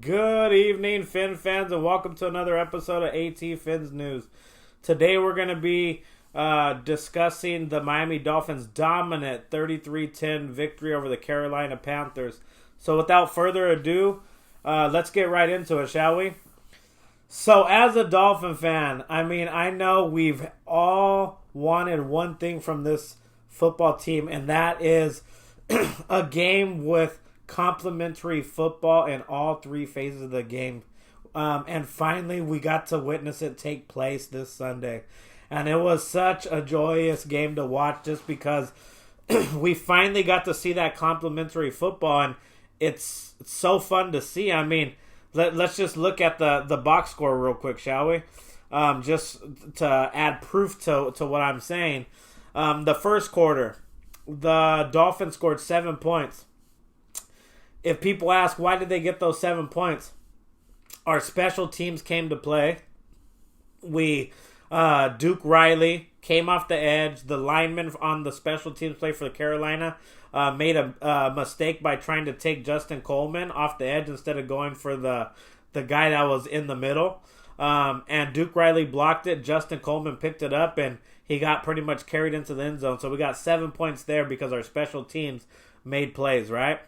Good evening, Finn fans, and welcome to another episode of AT Fins News. Today we're going to be discussing the Miami Dolphins' dominant 33-10 victory over the Carolina Panthers. So without further ado, let's get right into it, shall we? So as a Dolphin fan, I know we've all wanted one thing from this football team, and that is a game with complimentary football in all three phases of the game. And finally, we got to witness it take place this Sunday. And it was such a joyous game to watch just because we finally got to see that complimentary football. And it's so fun to see. Let's just look at the box score real quick, shall we? Just to add proof to what I'm saying. The first quarter, the Dolphins scored 7 points. If people ask why did they get those 7 points, our special teams came to play. Duke Riley came off the edge. The lineman on the special teams play for Carolina made a mistake by trying to take Justin Coleman off the edge instead of going for the guy that was in the middle. And Duke Riley blocked it. Justin Coleman picked it up, and he got pretty much carried into the end zone. So we got 7 points there because our special teams made plays, right?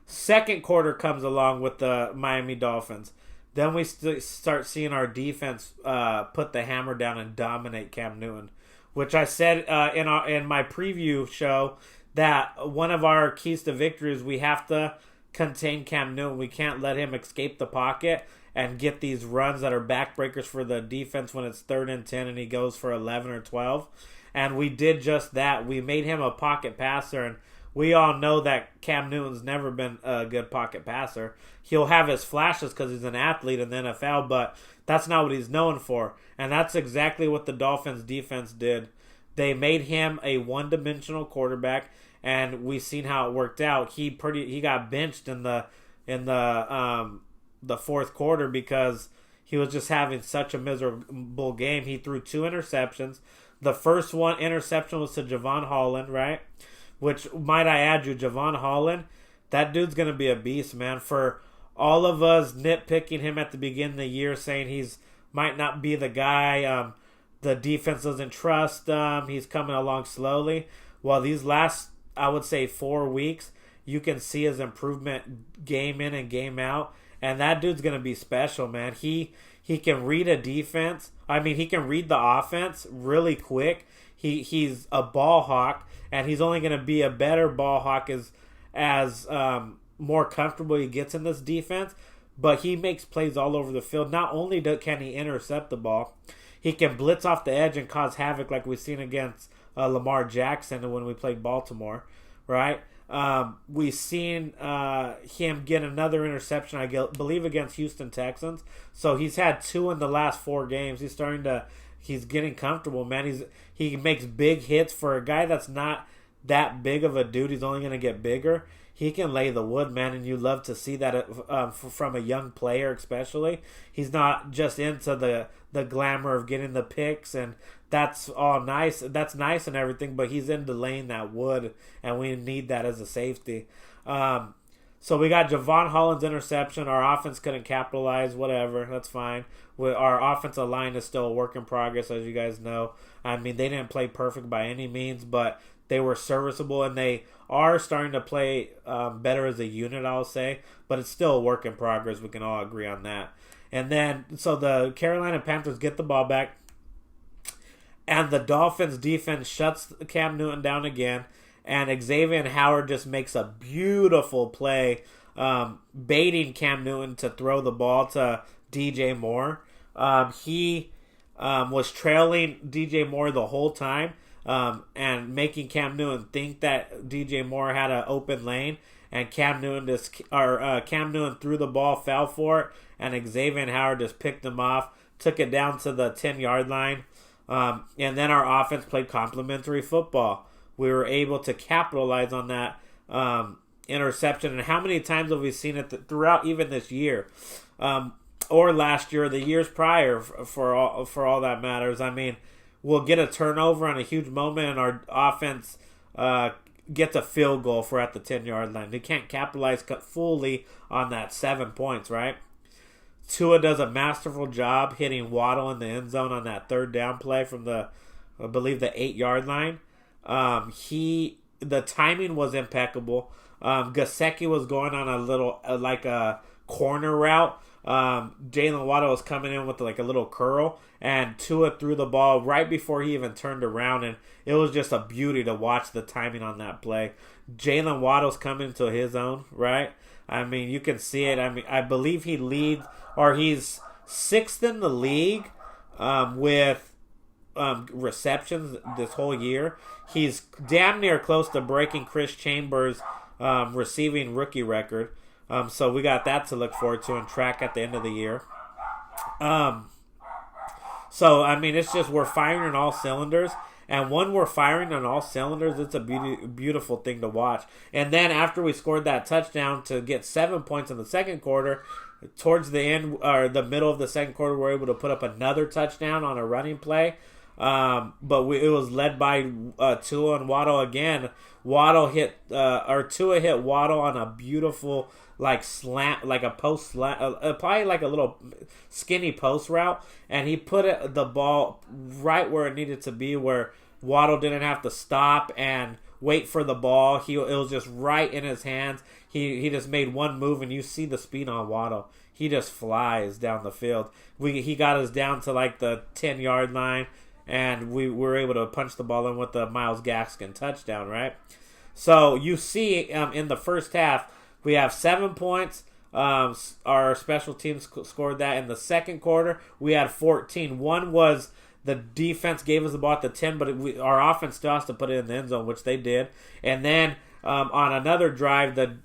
Second quarter comes along with the Miami Dolphins. Then we start seeing our defense put the hammer down and dominate Cam Newton, which I said in my preview show that one of our keys to victory is we have to contain Cam Newton. We can't let him escape the pocket and get these runs that are backbreakers for the defense when it's 3rd and 10 and he goes for 11 or 12. And we did just that. We made him a pocket passer, and we all know that Cam Newton's never been a good pocket passer. He'll have his flashes because he's an athlete in the NFL, but that's not what he's known for. And that's exactly what the Dolphins defense did. They made him a one-dimensional quarterback, and we've seen how it worked out. He got benched in the fourth quarter because he was just having such a miserable game. He threw 2 interceptions. The first one interception was to Javon Holland, right? Which, might I add you, Javon Holland, that dude's going to be a beast, man. For all of us nitpicking him at the beginning of the year, saying he's might not be the guy, the defense doesn't trust him, he's coming along slowly. Well, these last, I would say, 4 weeks, you can see his improvement game in and game out. And that dude's going to be special, man. He can read a defense. He can read the offense really quick. He's a ball hawk, and he's only going to be a better ball hawk as more comfortable he gets in this defense. But he makes plays all over the field. Not only can he intercept the ball, he can blitz off the edge and cause havoc like we've seen against Lamar Jackson when we played Baltimore, right? We've seen him get another interception, I believe, against Houston Texans. So he's had 2 in the last 4 games. He's getting comfortable, man. He makes big hits for a guy that's not that big of a dude. He's only going to get bigger. He can lay the wood, man, and you love to see that from a young player especially. He's not just into the glamour of getting the picks, and that's all nice. That's nice and everything, but he's into laying that wood, and we need that as a safety. So we got Javon Holland's interception. Our offense couldn't capitalize. Whatever, that's fine. Our offensive line is still a work in progress, as you guys know. They didn't play perfect by any means, but they were serviceable, and they are starting to play better as a unit, I'll say. But it's still a work in progress. We can all agree on that. And then, so the Carolina Panthers get the ball back, and the Dolphins defense shuts Cam Newton down again. And Xavier Howard just makes a beautiful play, baiting Cam Newton to throw the ball to DJ Moore. He was trailing DJ Moore the whole time, and making Cam Newton think that DJ Moore had an open lane. And Cam Newton threw the ball, fell for it, and Xavier Howard just picked him off, took it down to the 10-yard line. And then our offense played complimentary football. We were able to capitalize on that interception. And how many times have we seen it throughout even this year? Or last year, or the years prior, for all that matters. We'll get a turnover on a huge moment, and our offense gets a field goal for at the 10-yard line. They can't capitalize fully on that 7 points, right? Tua does a masterful job hitting Waddle in the end zone on that third down play from I believe the 8-yard line. The timing was impeccable. Gesicki was going on a little like a corner route. Jalen Waddle was coming in with like a little curl, and Tua threw the ball right before he even turned around, and it was just a beauty to watch the timing on that play. Jalen Waddle's coming to his own, right? I mean, you can see it. I mean, I believe he's 6th in the league with receptions this whole year. He's damn near close to breaking Chris Chambers' receiving rookie record. So we got that to look forward to and track at the end of the year. So, I mean, it's just we're firing on all cylinders. And when we're firing on all cylinders, it's a beautiful thing to watch. And then after we scored that touchdown to get 7 points in the second quarter, towards the end or the middle of the second quarter, we were able to put up another touchdown on a running play. But it was led by Tua and Waddle again. Tua hit Waddle on a beautiful slant, like a post slant, probably like a little skinny post route, and he put the ball right where it needed to be, where Waddle didn't have to stop and wait for the ball. It was just right in his hands. He just made one move, and you see the speed on Waddle. He just flies down the field. He got us down to like the 10-yard line, and we were able to punch the ball in with the Myles Gaskin touchdown, right? So you see in the first half, we have 7 points. Our special teams scored that. In the second quarter, we had 14. One was the defense gave us the ball at the 10, but our offense still has to put it in the end zone, which they did. And then on another drive, the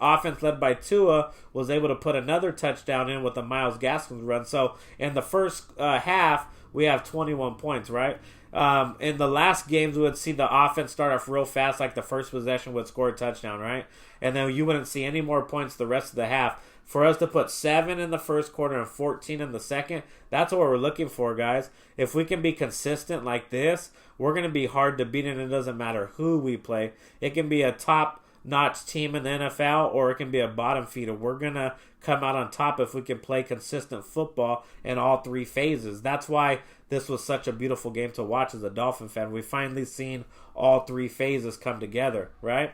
offense led by Tua was able to put another touchdown in with the Myles Gaskin run. So in the first half, we have 21 points, right? In the last games, we would see the offense start off real fast, like the first possession would score a touchdown, right? And then you wouldn't see any more points the rest of the half. For us to put 7 in the first quarter and 14 in the second, that's what we're looking for, guys. If we can be consistent like this, we're going to be hard to beat, and it doesn't matter who we play. It can be a top-notch team in the NFL, or it can be a bottom feeder. We're going to come out on top if we can play consistent football in all 3 phases. That's why this was such a beautiful game to watch as a Dolphin fan. We finally seen all 3 phases come together, right?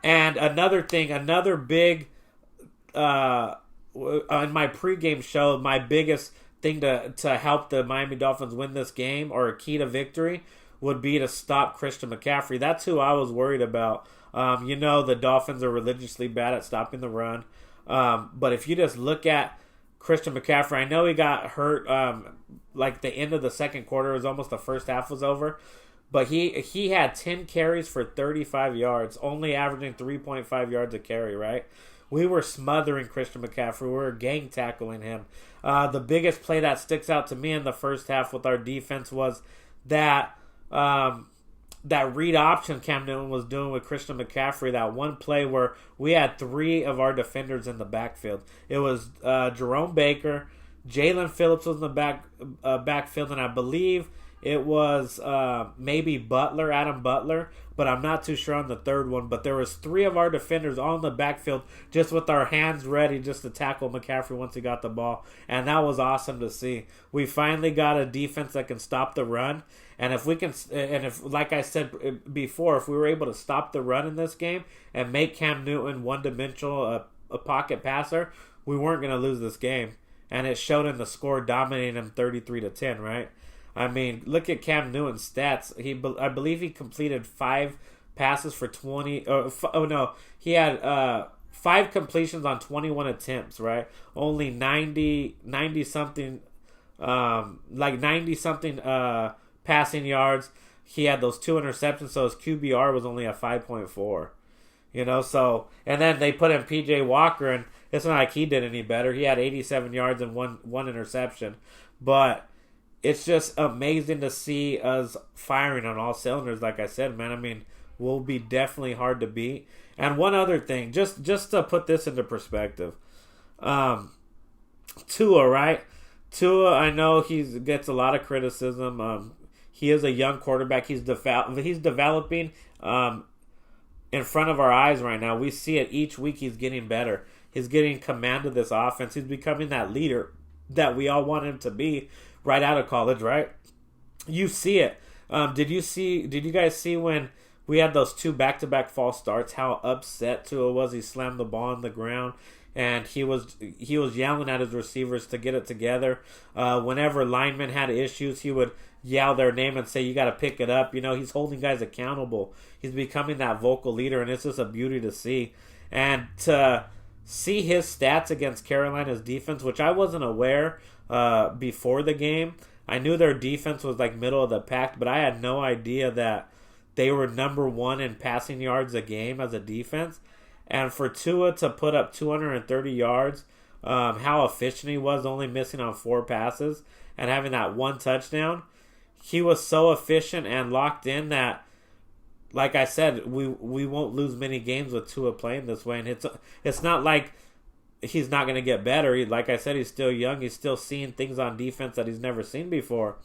And another big, in my pregame show, my biggest thing to help the Miami Dolphins win this game, or a key to victory, would be to stop Christian McCaffrey. That's who I was worried about. The Dolphins are religiously bad at stopping the run. But if you just look at Christian McCaffrey, I know he got hurt like the end of the second quarter. It was almost the first half was over. But he had 10 carries for 35 yards, only averaging 3.5 yards a carry, right? We were smothering Christian McCaffrey. We were gang tackling him. The biggest play that sticks out to me in the first half with our defense was that read option Cam Newton was doing with Christian McCaffrey, that one play where we had 3 of our defenders in the backfield. It was Jerome Baker, Jalen Phillips was in the backfield, and I believe it was maybe Adam Butler, but I'm not too sure on the third one. But there was 3 of our defenders on the backfield just with our hands ready just to tackle McCaffrey once he got the ball. And that was awesome to see. We finally got a defense that can stop the run. And if we can, and if, like I said before, if we were able to stop the run in this game and make Cam Newton one-dimensional, a pocket passer, we weren't going to lose this game. And it showed in the score, dominating him 33-10, right? I mean, look at Cam Newton's stats. I believe he completed 5 passes for 20. He had 5 completions on 21 attempts, right? Only 90 something passing yards. He had those 2 interceptions, so his QBR was only a 5.4. So, and then they put in PJ Walker, and it's not like he did any better. He had 87 yards and one interception. But it's just amazing to see us firing on all cylinders, like I said, man. I mean, we'll be definitely hard to beat. And one other thing, just to put this into perspective, Tua, right? Tua, I know he gets a lot of criticism. he is a young quarterback. He's developing in front of our eyes right now. We see it each week. He's getting better. He's getting command of this offense. He's becoming that leader that we all want him to be right out of college, right? You see it. Did you guys see when we had those 2 back-to-back false starts, how upset Tua was? He slammed the ball on the ground, and he was yelling at his receivers to get it together. Whenever linemen had issues, he would yell their name and say, you got to pick it up. He's holding guys accountable. He's becoming that vocal leader, and it's just a beauty to see. And to see his stats against Carolina's defense, which I wasn't aware before the game. I knew their defense was like middle of the pack, but I had no idea that they were number 1 in passing yards a game as a defense. And for Tua to put up 230 yards, how efficient he was, only missing on 4 passes and having that 1 touchdown, he was so efficient and locked in that, like I said, we won't lose many games with Tua playing this way. And it's not like he's not going to get better. Like I said, he's still young. He's still seeing things on defense that he's never seen before.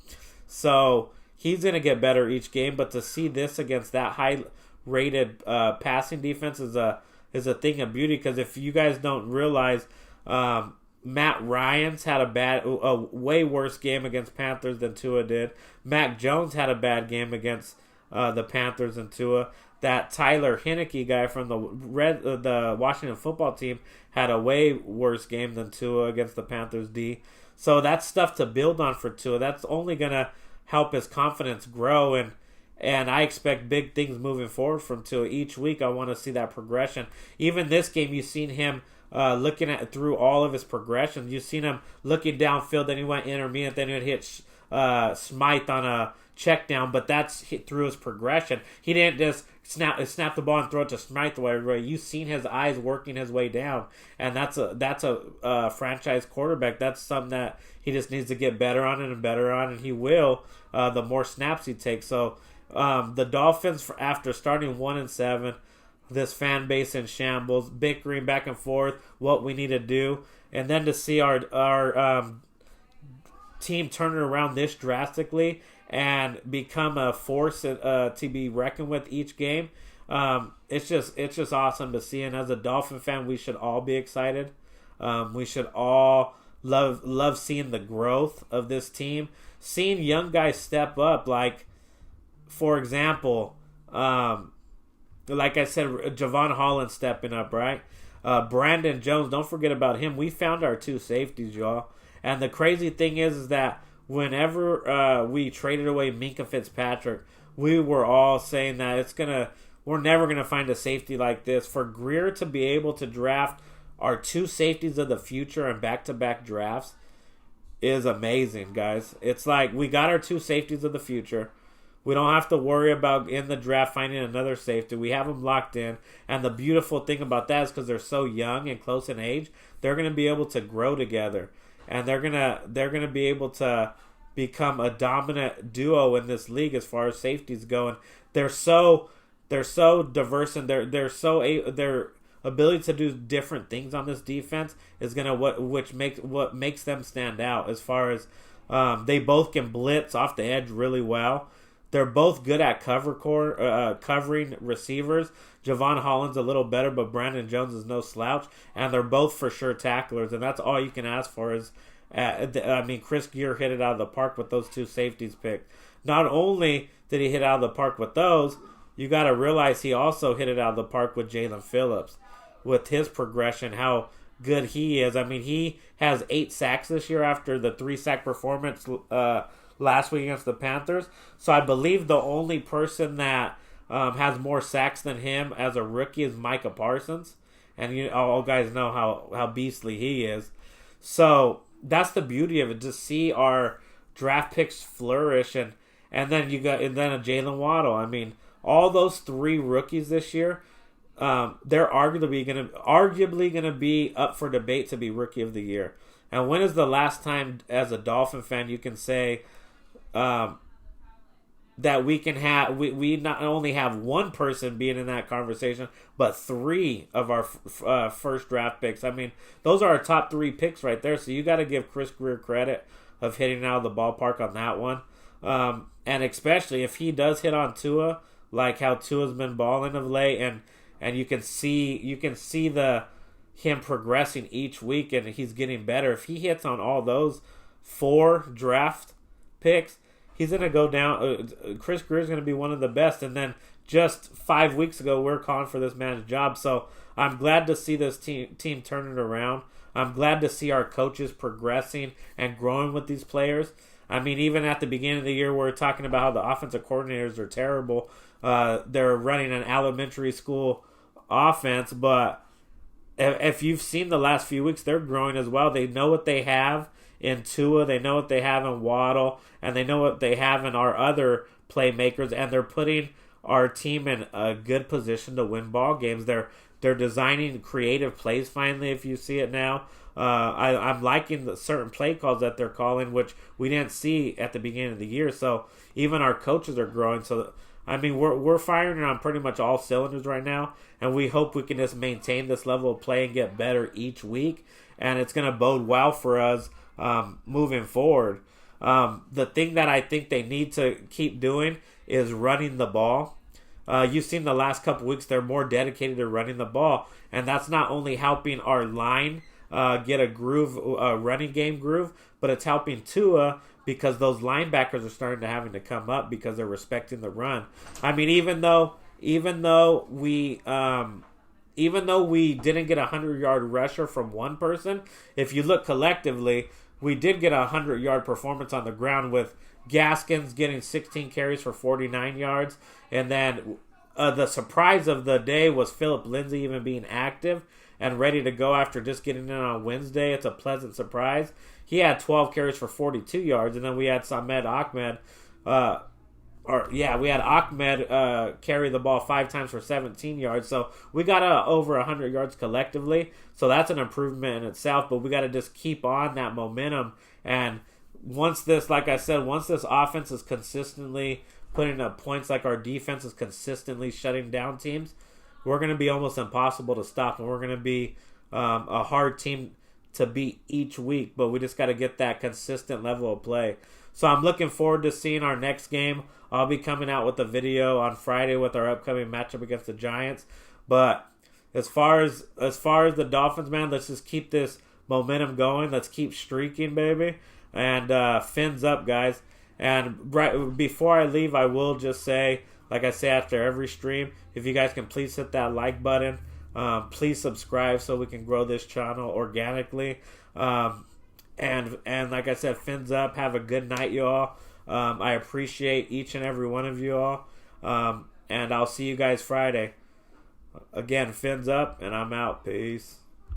So he's going to get better each game. But to see this against that high-rated passing defense is a thing of beauty. Because if you guys don't realize, Matt Ryan's had a way worse game against Panthers than Tua did. Mac Jones had a bad game against the Panthers and Tua. That Tyler Heineke guy from the Washington football team had a way worse game than Tua against the Panthers D. So that's stuff to build on for Tua. That's only going to help his confidence grow, and I expect big things moving forward from Tua. Each week I want to see that progression. Even this game, you've seen him looking at through all of his progressions. You've seen him looking downfield, then he went intermediate, then he would hit Smythe on a check down, but that's through his progression. He didn't just snap the ball and throw it to Smythe away. You've seen his eyes working his way down, and that's a franchise quarterback. That's something that he just needs to get better on and better on, and he will the more snaps he takes. So the Dolphins, after starting 1-7, this fan base in shambles, bickering back and forth, what we need to do, and then to see our team turn it around this drastically and become a force to be reckoned with each game. It's just awesome to see. And as a Dolphin fan, we should all be excited. We should all love seeing the growth of this team, seeing young guys step up. Like, for example, like I said, Javon Holland stepping up, right? Brandon Jones, don't forget about him. We found our 2 safeties, y'all. And the crazy thing is that whenever we traded away Minkah Fitzpatrick, we were all saying that we're never gonna find a safety like this. For Greer to be able to draft our 2 safeties of the future in back-to-back drafts is amazing, guys. It's like we got our 2 safeties of the future. We don't have to worry about in the draft finding another safety. We have them locked in. And the beautiful thing about that is because they're so young and close in age, they're going to be able to grow together. And they're gonna be able to become a dominant duo in this league as far as safeties go. And they're so diverse, and their ability to do different things on this defense is what makes them stand out. As far as they both can blitz off the edge really well. They're both good at covering receivers. Javon Holland's a little better, but Brandon Jones is no slouch. And they're both for sure tacklers, and that's all you can ask for. Chris Greer hit it out of the park with those 2 safeties picked. Not only did he hit it out of the park with those, you got to realize he also hit it out of the park with Jalen Phillips. With his progression, how good he is. I mean, he has 8 sacks this year after the 3-sack performance last week against the Panthers. So I believe the only person that has more sacks than him as a rookie is Micah Parsons. And all guys know how beastly he is. So that's the beauty of it, to see our draft picks flourish. And then a Jalen Waddle. I mean, all those 3 rookies this year, they're arguably going to be up for debate to be Rookie of the Year. And when is the last time, as a Dolphin fan, you can say that we not only have one person being in that conversation, but 3 of our first draft picks? I mean, those are our top 3 picks right there. So you got to give Chris Greer credit of hitting out of the ballpark on that one. And especially if he does hit on Tua, like how Tua's been balling of late, and you can see the him progressing each week, and he's getting better. If he hits on all those 4 draft picks, he's going to go down. Chris Greer's going to be one of the best. And then just 5 weeks ago, we're calling for this man's job. So I'm glad to see this team turn it around. I'm glad to see our coaches progressing and growing with these players. I mean, even at the beginning of the year, we're talking about how the offensive coordinators are terrible. They're running an elementary school offense, but if you've seen the last few weeks, they're growing as well. They know what they have in Tua, they know what they have in Waddle, and they know what they have in our other playmakers, and they're putting our team in a good position to win ball games. They're designing creative plays finally, if you see it now. I'm liking the certain play calls that they're calling, which we didn't see at the beginning of the year. So even our coaches are growing. So I mean, we're firing on pretty much all cylinders right now, and we hope we can just maintain this level of play and get better each week. And it's going to bode well for us moving forward. The thing that I think they need to keep doing is running the ball. You've seen the last couple weeks, they're more dedicated to running the ball, and that's not only helping our line get a groove, running game groove, but it's helping Tua because those linebackers are starting to having to come up because they're respecting the run. I mean, even though we didn't get a 100-yard rusher from one person, if you look collectively, we did get a 100-yard performance on the ground with Gaskins getting 16 carries for 49 yards. And then the surprise of the day was Phillip Lindsay even being active and ready to go after just getting in on Wednesday. It's a pleasant surprise. He had 12 carries for 42 yards. And then we had Ahmed carry the ball 5 times for 17 yards. So we got over 100 yards collectively. So that's an improvement in itself. But we got to just keep on that momentum. And once this offense is consistently putting up points, like our defense is consistently shutting down teams, we're going to be almost impossible to stop. And we're going to be a hard team to beat each week. But we just got to get that consistent level of play. So I'm looking forward to seeing our next game. I'll be coming out with a video on Friday with our upcoming matchup against the Giants. But as far as the Dolphins, man, let's just keep this momentum going. Let's keep streaking, baby. And fins up, guys. And right before I leave, I will just say, like I say after every stream, if you guys can please hit that like button. Please subscribe so we can grow this channel organically. And like I said, fins up. Have a good night, y'all. I appreciate each and every one of you all. And I'll see you guys Friday. Again, fins up, and I'm out. Peace.